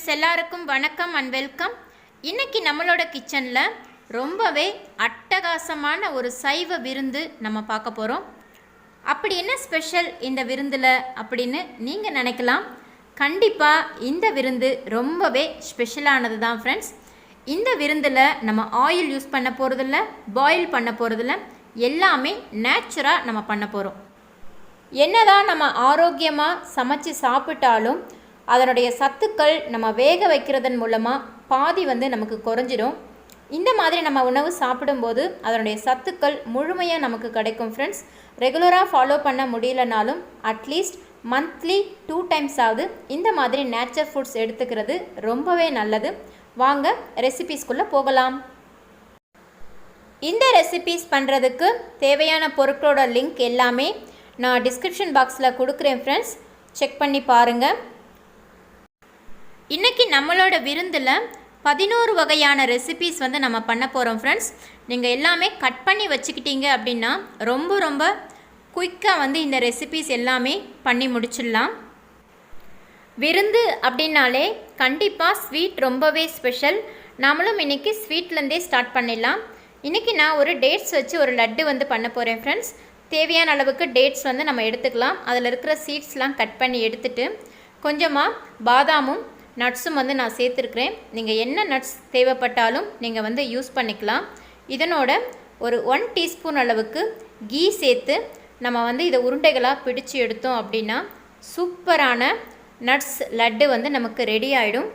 Friends எல்லாருக்கும் வணக்கம் and welcome. இன்றைக்கி நம்மளோட கிச்சனில் ரொம்பவே அட்டகாசமான ஒரு சைவ விருந்து நம்ம பார்க்க போகிறோம். அப்படி என்ன ஸ்பெஷல் இந்த விருந்தில் அப்படின்னு நீங்கள் நினைக்கலாம். கண்டிப்பாக இந்த விருந்து ரொம்பவே ஸ்பெஷலானது தான் ஃப்ரெண்ட்ஸ். இந்த விருந்தில் நம்ம ஆயில் யூஸ் பண்ண போகிறதில்ல, பாயில் பண்ண போகிறதில்ல, எல்லாமே நேச்சுராக நம்ம பண்ண போகிறோம். என்னதான் நம்ம ஆரோக்கியமாக சமைச்சு சாப்பிட்டாலும் அதனுடைய சத்துக்கள் நம்ம வேக வைக்கிறதன் மூலமாக பாதி நமக்கு குறைஞ்சிடும். இந்த மாதிரி நம்ம உணவு சாப்பிடும்போது அதனுடைய சத்துக்கள் முழுமையாக நமக்கு கிடைக்கும் ஃப்ரெண்ட்ஸ். ரெகுலராக ஃபாலோ பண்ண முடியலனாலும் அட்லீஸ்ட் மந்த்லி 2 டைம்ஸ் ஆகுது இந்த மாதிரி நேச்சர் ஃபுட்ஸ் எடுத்துக்கிறது ரொம்பவே நல்லது. வாங்க ரெசிபீஸ்குள்ளே போகலாம். இந்த ரெசிபீஸ் பண்ணுறதுக்கு தேவையான பொருட்களோட லிங்க் எல்லாமே நான் டிஸ்கிரிப்ஷன் பாக்ஸில் கொடுக்குறேன் ஃப்ரெண்ட்ஸ், செக் பண்ணி பாருங்கள். இன்றைக்கி நம்மளோட விருந்தில் 11 வகையான ரெசிபீஸ் நம்ம பண்ண போகிறோம் ஃப்ரெண்ட்ஸ். நீங்கள் எல்லாமே கட் பண்ணி வச்சுக்கிட்டீங்க அப்படின்னா ரொம்ப குயிக்காக இந்த ரெசிபீஸ் எல்லாமே பண்ணி முடிச்சிடலாம். விருந்து அப்படின்னாலே கண்டிப்பாக ஸ்வீட் ரொம்பவே ஸ்பெஷல். நாமளும் இன்றைக்கி ஸ்வீட்லேருந்தே ஸ்டார்ட் பண்ணிடலாம். இன்றைக்கி நான் ஒரு டேட்ஸ் வச்சு ஒரு லட்டு பண்ண போகிறேன் ஃப்ரெண்ட்ஸ். தேவையான அளவுக்கு டேட்ஸ் நம்ம எடுத்துக்கலாம். அதில் இருக்கிற சீட்ஸ்லாம் கட் பண்ணி எடுத்துட்டு கொஞ்சமாக பாதாமும் நட்ஸும் நான் சேர்த்துருக்குறேன். நீங்கள் என்ன நட்ஸ் தேவைப்பட்டாலும் நீங்கள் யூஸ் பண்ணிக்கலாம். இதனோட ஒரு 1 டீஸ்பூன் அளவுக்கு கீ சேர்த்து நம்ம இதை உருண்டைகளாக பிடிச்சி எடுத்தோம் அப்படின்னா சூப்பரான நட்ஸ் லட்டு நமக்கு ரெடி ஆகிடும்.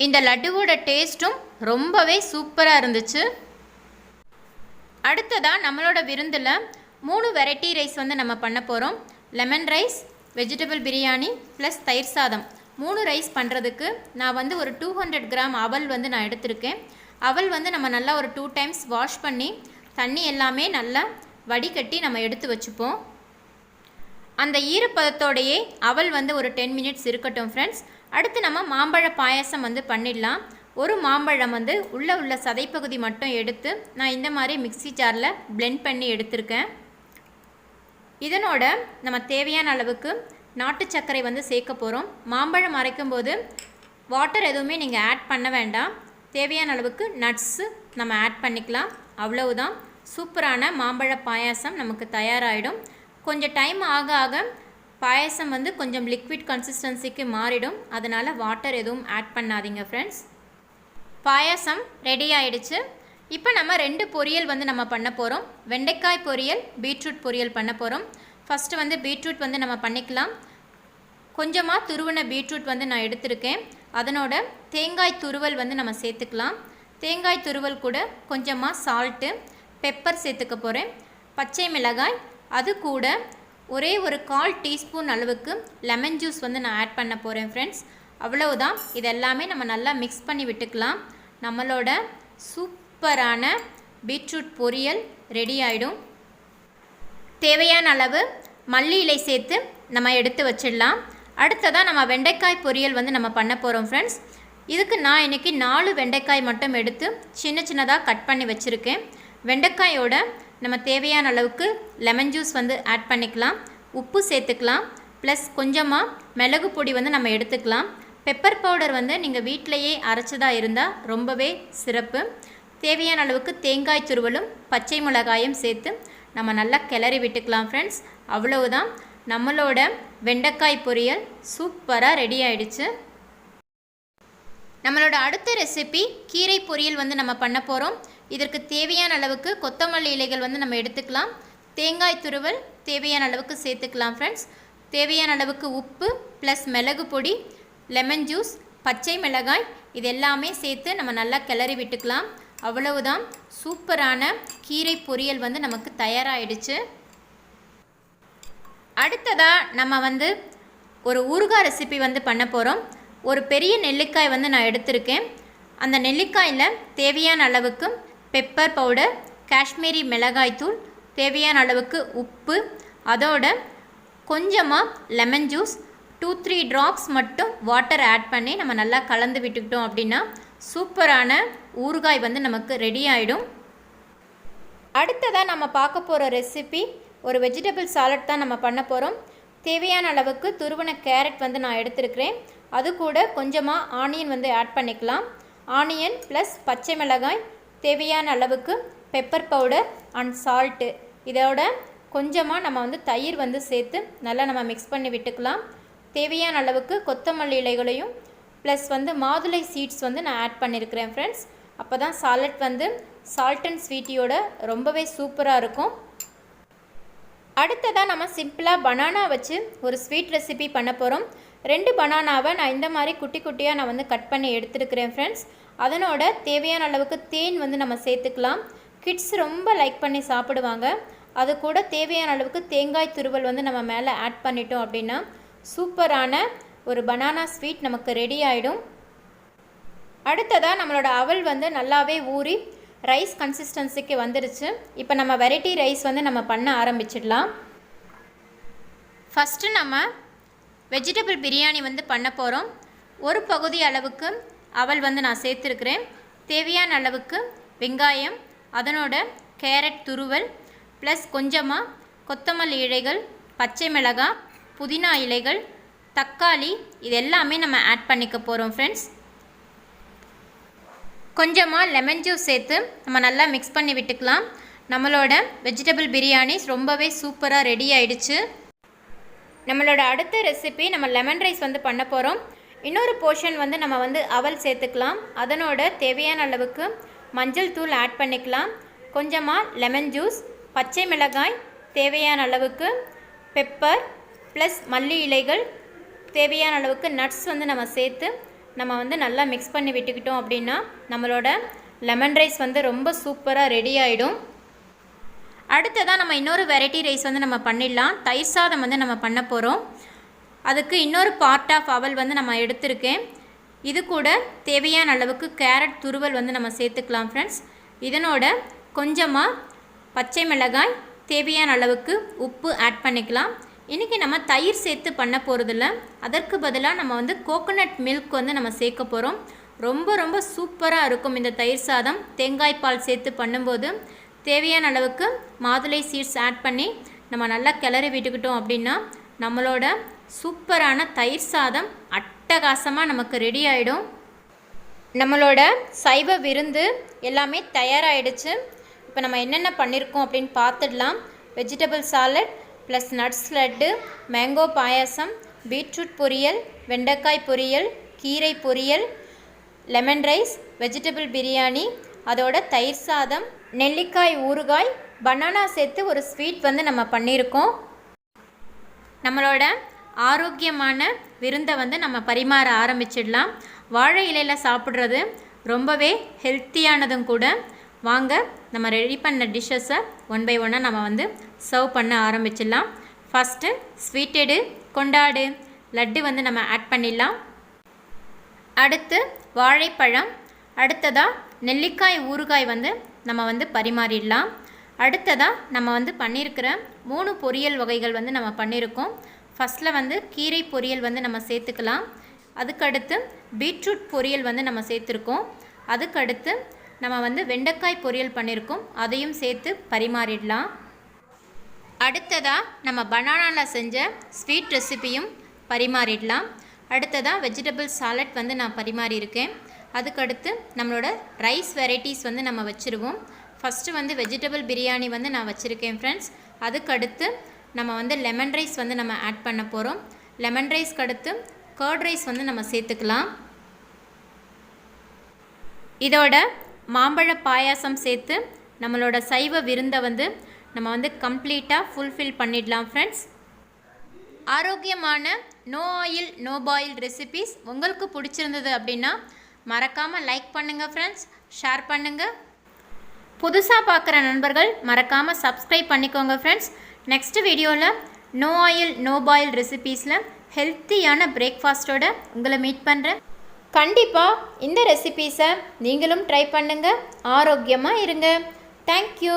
இந்த லட்டுவோட டேஸ்ட்டும் ரொம்பவே சூப்பராக இருந்துச்சு. அடுத்ததாக நம்மளோட விருந்தில் 3 வெரைட்டி ரைஸ் நம்ம பண்ண போகிறோம். Lemon rice, vegetable biryani plus தயிர் சாதம். 3 ரைஸ் பண்ணுறதுக்கு நான் ஒரு 200 கிராம் அவல் நான் எடுத்திருக்கேன். அவல் நம்ம நல்லா ஒரு 2 டைம்ஸ் வாஷ் பண்ணி தண்ணி எல்லாமே நல்லா வடிகட்டி நம்ம எடுத்து வச்சுப்போம். அந்த ஈரப்பதத்தோடையே அவல் ஒரு 10 மினிட்ஸ் இருக்கட்டும் ஃப்ரெண்ட்ஸ். அடுத்து நம்ம மாம்பழ பாயாசம் பண்ணிடலாம். ஒரு மாம்பழம் உள்ள சதைப்பகுதி மட்டும் எடுத்து நான் இந்த மாதிரி மிக்ஸி ஜாரில் பிளெண்ட் பண்ணி எடுத்திருக்கேன். இதனோட நம்ம தேவையான அளவுக்கு நாட்டு சர்க்கரை சேர்க்க போகிறோம். மாம்பழம் அரைக்கும் போது வாட்டர் எதுவுமே நீங்கள் ஆட் பண்ண வேண்டாம். தேவையான அளவுக்கு நட்ஸு நம்ம ஆட் பண்ணிக்கலாம். அவ்வளவுதான். சூப்பரான மாம்பழ பாயாசம் நமக்கு தயாராகிடும். கொஞ்சம் டைம் ஆக ஆக பாயாசம் கொஞ்சம் லிக்விட் கன்சிஸ்டன்சிக்கு மாறிடும். அதனால் வாட்டர் எதுவும் ஆட் பண்ணாதீங்க ஃப்ரெண்ட்ஸ். பாயாசம் ரெடி ஆயிடுச்சு. இப்போ நம்ம 2 பொரியல் நம்ம பண்ண போகிறோம். வெண்டைக்காய் பொரியல், பீட்ரூட் பொரியல் பண்ண போகிறோம். ஃபஸ்ட்டு பீட்ரூட் நம்ம பண்ணிக்கலாம். கொஞ்சமாக துருவின பீட்ரூட் நான் எடுத்திருக்கேன். அதனோட தேங்காய் துருவல் நம்ம சேர்த்துக்கலாம். தேங்காய் துருவல் கூட கொஞ்சமாக சால்ட்டு, பெப்பர் சேர்த்துக்க போகிறேன். பச்சை மிளகாய், அது கூட ஒரே ஒரு 1/4 டீஸ்பூன் அளவுக்கு லெமன் ஜூஸ் நான் ஆட் பண்ண போகிறேன் ஃப்ரெண்ட்ஸ். அவ்வளவுதான். இதெல்லாமே நம்ம நல்லா மிக்ஸ் பண்ணி விட்டுக்கலாம். நம்மளோட சூப்பரான பீட்ரூட் பொரியல் ரெடி ஆகிடும். தேவையான அளவு மல்லி இலை சேர்த்து நம்ம எடுத்து வச்சிடலாம். அடுத்ததாக நம்ம வெண்டைக்காய் பொரியல் நம்ம பண்ண போகிறோம் ஃப்ரெண்ட்ஸ். இதுக்கு நான் இன்றைக்கி 4 வெண்டைக்காய் மட்டும் எடுத்து சின்னதாக கட் பண்ணி வச்சுருக்கேன். வெண்டைக்காயோட நம்ம தேவையான அளவுக்கு லெமன் ஜூஸ் ஆட் பண்ணிக்கலாம். உப்பு சேர்த்துக்கலாம். ப்ளஸ் கொஞ்சமாக மிளகு பொடி நம்ம எடுத்துக்கலாம். பெப்பர் பவுடர் நீங்கள் வீட்டிலையே அரைச்சதாக இருந்தால் ரொம்பவே சிறப்பு. தேவையான அளவுக்கு தேங்காய் துருவலும் பச்சை மிளகாயும் சேர்த்து நம்ம நல்லா கிளறி விட்டுக்கலாம் ஃப்ரெண்ட்ஸ். அவ்வளவுதான். நம்மளோட வெண்டைக்காய் பொரியல் சூப்பராக ரெடி ஆயிடுச்சு. நம்மளோட அடுத்த ரெசிபி கீரை பொரியல் நம்ம பண்ண போகிறோம். இதற்கு தேவையான அளவுக்கு கொத்தமல்லி இலைகள் நம்ம எடுத்துக்கலாம். தேங்காய் துருவல் தேவையான அளவுக்கு சேர்த்துக்கலாம் ஃப்ரெண்ட்ஸ். தேவையான அளவுக்கு உப்பு ப்ளஸ் மிளகு பொடி, லெமன் ஜூஸ், பச்சை மிளகாய் இது எல்லாமே சேர்த்து நம்ம நல்லா கிளறி விட்டுக்கலாம். அவ்வளவுதான். சூப்பரான கீரை பொரியல் நமக்கு தயாராகிடுச்சு. அடுத்ததாக நம்ம ஒரு ஊறுகாய் ரெசிபி பண்ண போகிறோம். ஒரு பெரிய நெல்லிக்காய் நான் எடுத்திருக்கேன். அந்த நெல்லிக்காயில் தேவையான அளவுக்கு பெப்பர் பவுடர், காஷ்மீரி மிளகாய் தூள், தேவையான அளவுக்கு உப்பு, அதோட கொஞ்சமாக லெமன் ஜூஸ், 2-3 ட்ராப்ஸ் மட்டும் வாட்டர் ஆட் பண்ணி நம்ம நல்லா கலந்து விட்டுக்கிட்டோம் அப்படின்னா சூப்பரான ஊறுகாய் நமக்கு ரெடி ஆகிடும். அடுத்ததாக நம்ம பார்க்க போகிற ரெசிபி ஒரு வெஜிடபிள் சாலட் தான் நம்ம பண்ண போகிறோம். தேவையான அளவுக்கு துருவன கேரட் நான் எடுத்துருக்கிறேன். அது கூட கொஞ்சமாக ஆனியன் வந்து ஆட் பண்ணிக்கலாம். ஆனியன் ப்ளஸ் பச்சை மிளகாய், தேவையான அளவுக்கு பெப்பர் பவுடர் அண்ட் சால்ட்டு, இதோட கொஞ்சமாக நம்ம வந்து தயிர் வந்து சேர்த்து நல்லா நம்ம மிக்ஸ் பண்ணி விட்டுக்கலாம். தேவையான அளவுக்கு கொத்தமல்லி இலைகளையும் ப்ளஸ் வந்து மாதுளை சீட்ஸ் வந்து நான் ஆட் பண்ணியிருக்கிறேன் ஃப்ரெண்ட்ஸ். அப்போ தான் சாலட் வந்து சால்ட் அண்ட் ஸ்வீட்டியோட ரொம்பவே சூப்பராக இருக்கும். அடுத்ததாக நம்ம சிம்பிளாக பனானா வச்சு ஒரு ஸ்வீட் ரெசிபி பண்ண போகிறோம். 2 பனானாவை நான் இந்த மாதிரி குட்டி குட்டியாக நான் வந்து கட் பண்ணி எடுத்துருக்கிறேன் ஃப்ரெண்ட்ஸ். அதனோட தேவையான அளவுக்கு தேன் வந்து நம்ம சேர்த்துக்கலாம். கிட்ஸ் ரொம்ப லைக் பண்ணி சாப்பிடுவாங்க. அது கூட தேவையான அளவுக்கு தேங்காய் துருவல் வந்து நம்ம மேலே ஆட் பண்ணிட்டோம் அப்படின்னா சூப்பரான ஒரு பனானா ஸ்வீட் நமக்கு ரெடி ஆகிடும். அடுத்ததாக நம்மளோட அவல் வந்து நல்லாவே ஊறி ரைஸ் கன்சிஸ்டன்சிக்கு வந்துடுச்சு. இப்போ நம்ம வெரைட்டி ரைஸ் வந்து நம்ம பண்ண ஆரம்பிச்சிடலாம். ஃபஸ்ட்டு நம்ம வெஜிடபிள் பிரியாணி வந்து பண்ண போகிறோம். ஒரு பகுதி அளவுக்கு அவல் வந்து நான் சேர்த்துருக்கிறேன். தேவையான அளவுக்கு வெங்காயம், அதனோட கேரட் துருவல் ப்ளஸ் கொஞ்சமாக கொத்தமல்லி இலைகள், பச்சை மிளகாய், புதினா இலைகள், தக்காளி, இது எல்லாமே நம்ம ஆட் பண்ணிக்க போகிறோம் ஃப்ரெண்ட்ஸ். கொஞ்சமாக லெமன் ஜூஸ் சேர்த்து நம்ம நல்லா மிக்ஸ் பண்ணி விட்டுக்கலாம். நம்மளோட வெஜிடபிள் பிரியாணிஸ் ரொம்பவே சூப்பராக ரெடி ஆயிடுச்சு. நம்மளோட அடுத்த ரெசிபி நம்ம லெமன் ரைஸ் வந்து பண்ண போகிறோம். இன்னொரு போர்ஷன் வந்து நம்ம வந்து அவல் சேர்த்துக்கலாம். அதனோட தேவையான அளவுக்கு மஞ்சள் தூள் ஆட் பண்ணிக்கலாம். கொஞ்சமாக லெமன் ஜூஸ், பச்சை மிளகாய், தேவையான அளவுக்கு பெப்பர் ப்ளஸ் மல்லி இலைகள், தேவையான அளவுக்கு நட்ஸ் வந்து நம்ம சேர்த்து நம்ம வந்து நல்லா மிக்ஸ் பண்ணி விட்டுக்கிட்டோம் அப்படின்னா நம்மளோட லெமன் ரைஸ் வந்து ரொம்ப சூப்பராக ரெடி ஆகிடும். அடுத்ததாக நம்ம இன்னொரு வெரைட்டி ரைஸ் வந்து நம்ம பண்ணிடலாம். தயிர் சாதம் வந்து நம்ம பண்ண போகிறோம். அதுக்கு இன்னொரு பார்ட் ஆஃப் அவல் வந்து நம்ம எடுத்திருக்கேன். இது கூட தேவையான அளவுக்கு கேரட் துருவல் வந்து நம்ம சேர்த்துக்கலாம் ஃப்ரெண்ட்ஸ். இதனோட கொஞ்சமாக பச்சை மிளகாய், தேவையான அளவுக்கு உப்பு ஆட் பண்ணிக்கலாம். இன்றைக்கி நம்ம தயிர் சேர்த்து பண்ண போகிறதில்ல, அதற்கு பதிலாக நம்ம வந்து கோகோனட் மில்க் வந்து நம்ம சேர்க்க போகிறோம். ரொம்ப ரொம்ப சூப்பராக இருக்கும் இந்த தயிர் சாதம். தேங்காய் பால் சேர்த்து பண்ணும்போது தேவையான அளவுக்கு மாதுளை சீட்ஸ் ஆட் பண்ணி நம்ம நல்லா கிளறி விட்டுக்கிட்டோம் அப்படின்னா நம்மளோட சூப்பரான தயிர் சாதம் அட்டகாசமாக நமக்கு ரெடி ஆகிடும். நம்மளோட சைவ விருந்து எல்லாமே தயாராகிடுச்சு. இப்போ நம்ம என்னென்ன பண்ணியிருக்கோம் அப்படின்னு பார்த்துடலாம். Vegetable salad plus nuts laddu, mango payasam, beetroot poriyal, வெண்டைக்காய் பொரியல், கீரை பொரியல், லெமன் ரைஸ், வெஜிடபிள் பிரியாணி, அதோட தயிர் சாதம், நெல்லிக்காய் ஊறுகாய், பனானா சேர்த்து ஒரு ஸ்வீட் வந்து நம்ம பண்ணியிருக்கோம். நம்மளோட ஆரோக்கியமான விருந்தை வந்து நம்ம பரிமாற ஆரம்பிச்சிடலாம். வாழை இலையில் சாப்பிட்றது ரொம்பவே ஹெல்த்தியானதும் கூட. வாங்க நம்ம ரெடி பண்ண டிஷ்ஷஸை ஒன் பை ஒன்னாக நம்ம வந்து சர்வ் பண்ண ஆரம்பிச்சிடலாம். ஃபஸ்ட்டு ஸ்வீட்டடு கொண்டாடு லட்டு வந்து நம்ம ஆட் பண்ணிடலாம். அடுத்து வாழைப்பழம், அடுத்ததாக நெல்லிக்காய் ஊறுகாய் வந்து நம்ம வந்து பரிமாறிடலாம். அடுத்ததாக நம்ம வந்து பண்ணியிருக்கிற 3 பொரியல் வகைகள் வந்து நம்ம பண்ணியிருக்கோம். ஃபஸ்ட்டில் வந்து கீரை பொரியல் வந்து நம்ம சேர்த்துக்கலாம். அதுக்கடுத்து பீட்ரூட் பொரியல் வந்து நம்ம சேர்த்துருக்கோம். அதுக்கடுத்து நம்ம வந்து வெண்டைக்காய் பொரியல் பண்ணியிருக்கோம், அதையும் சேர்த்து பரிமாறிடலாம். அடுத்ததாக நம்ம பனானாவில் செஞ்ச ஸ்வீட் ரெசிபியும் பரிமாறிடலாம். அடுத்ததாக வெஜிடபிள் சாலட் வந்து நான் பரிமாறியிருக்கேன். அதுக்கடுத்து நம்மளோட ரைஸ் வெரைட்டிஸ் வந்து நம்ம வச்சுருவோம். ஃபஸ்ட்டு வந்து வெஜிடபிள் பிரியாணி வந்து நான் வச்சுருக்கேன் ஃப்ரெண்ட்ஸ். அதுக்கடுத்து நம்ம வந்து லெமன் ரைஸ் வந்து நம்ம ஆட் பண்ண போகிறோம். லெமன் ரைஸ்க்கு அடுத்து கர்ட் ரைஸ் வந்து நம்ம சேர்த்துக்கலாம். இதோட மாம்பழ பாயாசம் சேர்த்து நம்மளோட சைவ விருந்தை வந்து நம்ம வந்து கம்ப்ளீட்டாக ஃபுல்ஃபில் பண்ணிடலாம் ஃப்ரெண்ட்ஸ். ஆரோக்கியமான no oil no boil recipes உங்களுக்கு பிடிச்சிருந்தது அப்படின்னா மறக்காமல் லைக் பண்ணுங்கள் ஃப்ரெண்ட்ஸ், ஷேர் பண்ணுங்கள். புதுசாக பார்க்குற நண்பர்கள் மறக்காமல் சப்ஸ்கிரைப் பண்ணிக்கோங்க ஃப்ரெண்ட்ஸ். நெக்ஸ்ட் வீடியோவில் நோ ஆயில் நோ பாயில் ரெசிபீஸில் ஹெல்த்தியான பிரேக்ஃபாஸ்ட்டோட உங்களை மீட் பண்ணுறேன். கண்டிப்பாக இந்த ரெசிபீஸை நீங்களும் ட்ரை பண்ணுங்கள். ஆரோக்கியமாக இருங்க. தேங்க்யூ.